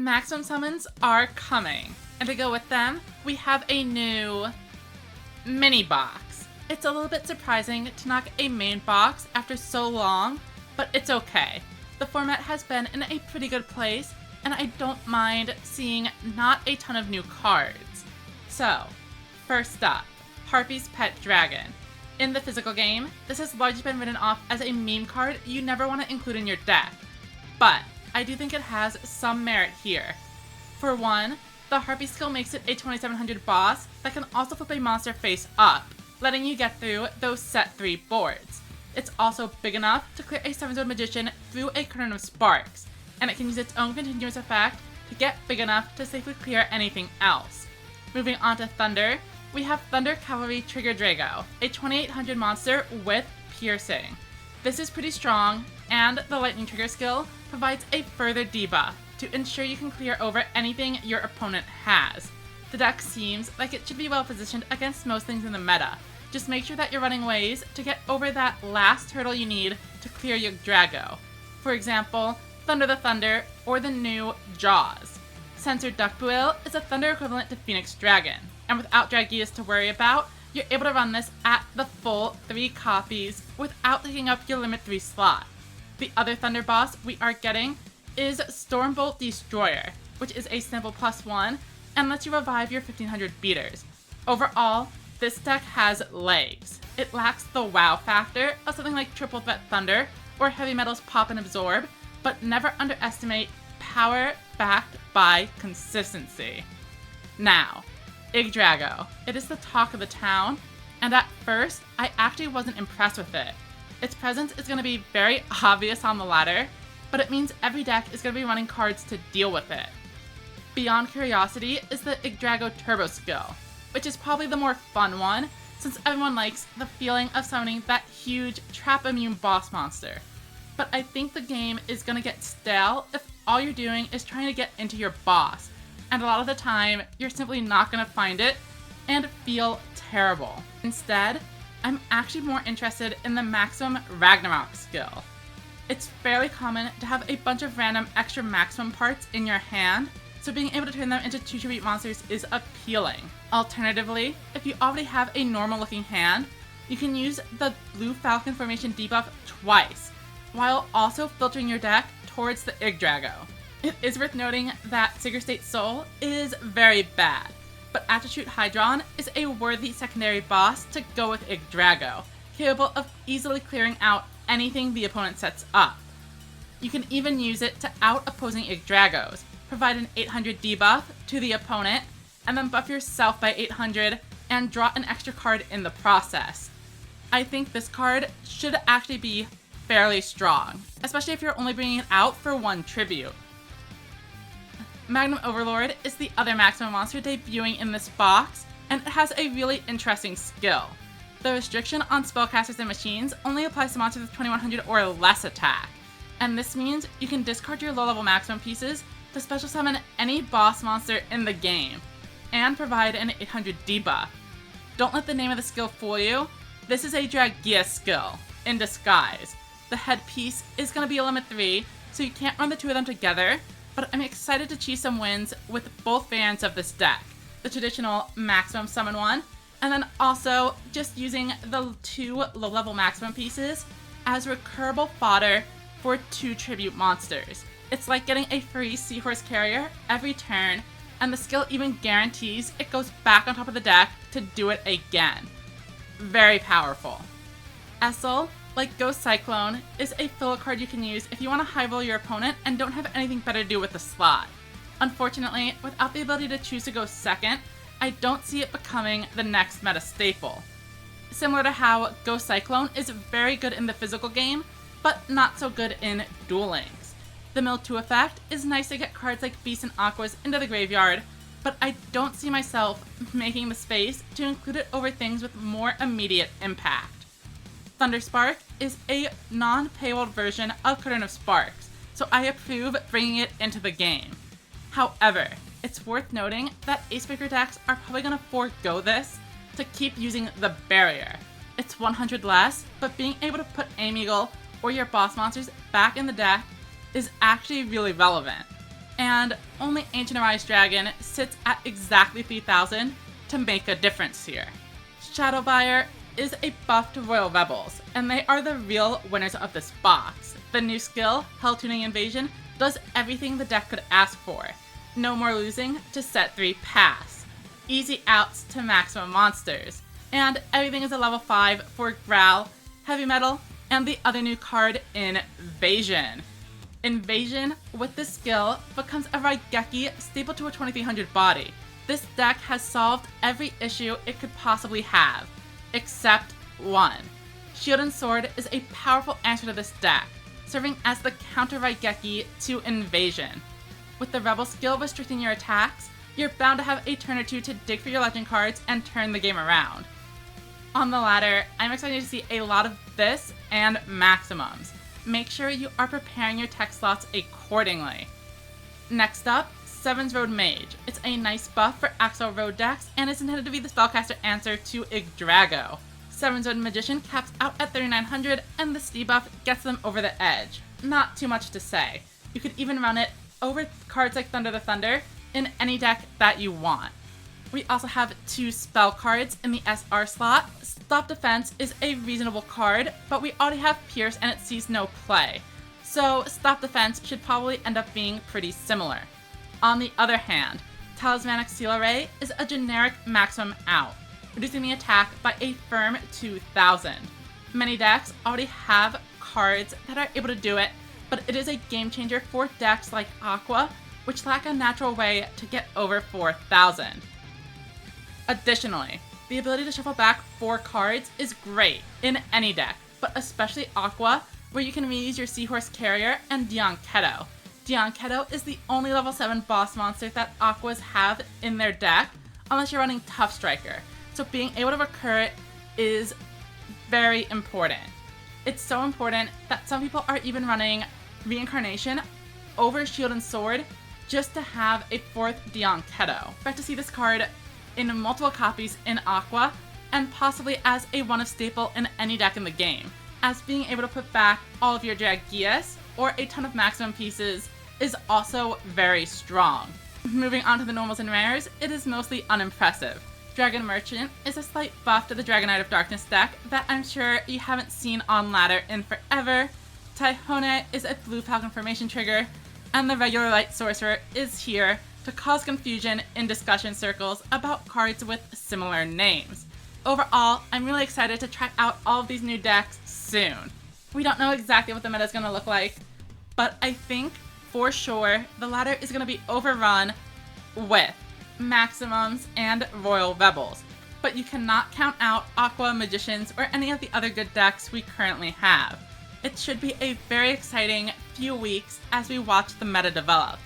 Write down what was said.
Maximum summons are coming, and to go with them, we have a new mini box. It's a little bit surprising to knock a main box after so long, but it's okay. The format has been in a pretty good place, and I don't mind seeing not a ton of new cards. So, first up, Harpy's Pet Dragon. In the physical game, this has largely been written off as a meme card you never want to include in your deck, but I do think it has some merit here. For one, the Harpy skill makes it a 2700 boss that can also flip a monster face up, letting you get through those set 3 boards. It's also big enough to clear a 7-zone magician through a curtain of sparks, and it can use its own continuous effect to get big enough to safely clear anything else. Moving on to Thunder, we have Thunder Cavalry Yggdrago, a 2800 monster with piercing. This is pretty strong, and the Lightning Trigger skill provides a further debuff to ensure you can clear over anything your opponent has. The deck seems like it should be well positioned against most things in the meta. Just make sure that you're running ways to get over that last hurdle you need to clear Yggdrago. For example, Thunder the Thunder or the new Jaws. Censored Duck Duel is a Thunder equivalent to Phoenix Dragon, and without Dragias to worry about, you're able to run this at the full 3 copies without taking up your limit 3 slot. The other Thunder boss we are getting is Stormbolt Destroyer, which is a simple +1 and lets you revive your 1500 beaters. Overall, this deck has legs. It lacks the wow factor of something like Triple Threat Thunder or Heavy Metals Pop and Absorb, but never underestimate power backed by consistency. Now, Yggdrago. It is the talk of the town, and at first, I actually wasn't impressed with it. Its presence is going to be very obvious on the ladder, but it means every deck is going to be running cards to deal with it. Beyond curiosity is the Yggdrago Turbo skill, which is probably the more fun one, since everyone likes the feeling of summoning that huge trap-immune boss monster. But I think the game is going to get stale if all you're doing is trying to get into your boss, and a lot of the time, you're simply not going to find it and feel terrible. Instead, I'm actually more interested in the Maximum Ragnarok skill. It's fairly common to have a bunch of random extra Maximum parts in your hand, so being able to turn them into 2 tribute monsters is appealing. Alternatively, if you already have a normal looking hand, you can use the Blue Falcon Formation debuff twice, while also filtering your deck towards the Yggdrago. It is worth noting that Sigurd State Soul is very bad, but Attribute Hydron is a worthy secondary boss to go with Yggdrago, capable of easily clearing out anything the opponent sets up. You can even use it to out opposing Yggdragos, provide an 800 debuff to the opponent, and then buff yourself by 800 and draw an extra card in the process. I think this card should actually be fairly strong, especially if you're only bringing it out for 1 tribute. Magnum Overlord is the other Maximum monster debuting in this box, and it has a really interesting skill. The restriction on spellcasters and machines only applies to monsters with 2100 or less attack, and this means you can discard your low-level Maximum pieces to special summon any boss monster in the game, and provide an 800 debuff. Don't let the name of the skill fool you, this is a Dragia skill, in disguise. The headpiece is going to be a limit 3, so you can't run the 2 of them together, but I'm excited to cheese some wins with both variants of this deck. The traditional Maximum Summon one, and then also just using the 2 low-level Maximum pieces as recurable fodder for 2 tribute monsters. It's like getting a free Seahorse Carrier every turn, and the skill even guarantees it goes back on top of the deck to do it again. Very powerful. Essel, like Ghost Cyclone, is a filler card you can use if you want to high roll your opponent and don't have anything better to do with the slot. Unfortunately, without the ability to choose to go second, I don't see it becoming the next meta staple. Similar to how Ghost Cyclone is very good in the physical game, but not so good in Duel Links. The Mill 2 effect is nice to get cards like Beasts and Aquas into the graveyard, but I don't see myself making the space to include it over things with more immediate impact. Thunderspark is a non-paywall version of Curtain of Sparks, so I approve bringing it into the game. However, it's worth noting that Acebreaker decks are probably going to forego this to keep using the barrier. It's 100 less, but being able to put Aim Eagle or your boss monsters back in the deck is actually really relevant. and only Ancient Arise Dragon sits at exactly 3,000 to make a difference here. Shadowbuyer is a buff to Royal Rebels, and they are the real winners of this box. The new skill, Hell Tuning Invasion, does everything the deck could ask for. No more losing to set 3 pass, easy outs to maximum monsters, and everything is a level 5 for Growl, Heavy Metal, and the other new card, Invasion. Invasion, with this skill, becomes a Raigeki staple to a 2300 body. This deck has solved every issue it could possibly have, except one. Shield and Sword is a powerful answer to this deck, serving as the counter Raigeki to Invasion. With the Rebel skill restricting your attacks, you're bound to have a turn or two to dig for your legend cards and turn the game around. On the latter, I'm excited to see a lot of this and maximums. Make sure you are preparing your tech slots accordingly. Next up, Seven's Road Mage. It's a nice buff for Axel Road decks and is intended to be the spellcaster answer to Yggdrago. Seven's Road Magician caps out at 3,900 and the debuff gets them over the edge. Not too much to say. You could even run it over cards like Thunder the Thunder in any deck that you want. We also have 2 spell cards in the SR slot. Stop Defense is a reasonable card, but we already have Pierce and it sees no play. So Stop Defense should probably end up being pretty similar. On the other hand, Talismanic Seal Array is a generic maximum out, reducing the attack by a firm 2,000. Many decks already have cards that are able to do it, but it is a game changer for decks like Aqua, which lack a natural way to get over 4,000. Additionally, the ability to shuffle back 4 cards is great in any deck, but especially Aqua, where you can reuse your Seahorse Carrier and Dion Keto. Dion Keto is the only level 7 boss monster that Aquas have in their deck, unless you're running Tough Striker, so being able to recur it is very important. It's so important that some people are even running Reincarnation over Shield and Sword just to have a 4th Dion Keto. Expect to see this card in multiple copies in Aqua, and possibly as a one-of staple in any deck in the game, as being able to put back all of your Dragias or a ton of maximum pieces is also very strong. Moving on to the normals and rares, it is mostly unimpressive. Dragon Merchant is a slight buff to the Dragonite of Darkness deck that I'm sure you haven't seen on ladder in forever. Tyhone is a Blue Falcon formation trigger, and the regular Light Sorcerer is here to cause confusion in discussion circles about cards with similar names. Overall, I'm really excited to try out all of these new decks soon. We don't know exactly what the meta is going to look like, but I think for sure the ladder is going to be overrun with Maximums and Royal Rebels, but you cannot count out Aqua, Magicians, or any of the other good decks we currently have. It should be a very exciting few weeks as we watch the meta develop.